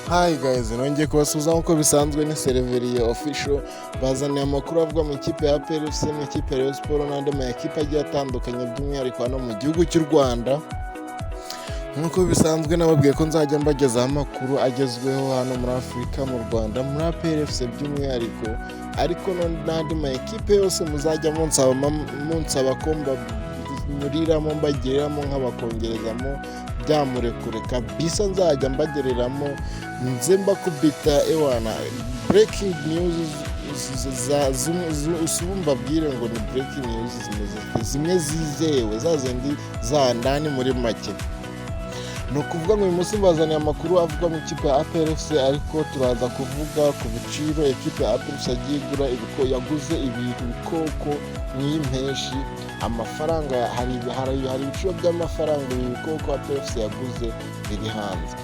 Hi guys, nongeye kubasuhuza nk'uko bisanzwe ni Sereveriye official bazaniye amakuru avuga mu ikipe ya APR FC n'ikipe ya Rayon Sports n'andi ma ekipe agiye atandukanye by'umwihariko hano mu gihugu cy'u Rwanda. Nk'uko bisanzwe nababwiye ko nzajya mbagezaho amakuru agezweho hano muri Afurika, mu Rwanda, muri APR FC by'umwihariko, ariko n'andi ma ekipe yose muzajya munsaba ko muriramo mbagereramo nk'abakongerezamo byamurekure kabisa, nzajya mbagereramo nze mbakubita ewana breaking news mbabwire ngo ni breaking news zimwe zizewe za zindi za ndani muri make. Ni ukuvuga ngo uyu munsi mbazaniye amakuru avuga mu ikipe ya APR FC, ariko turaza kuvuga ku biciro ekipe ya APR FC yaguze ibikoko mw'iyi mpeshyi. Amafaranga hari ibiciro by'amafaranga ibi bikoko APR FC yaguze biri hanze.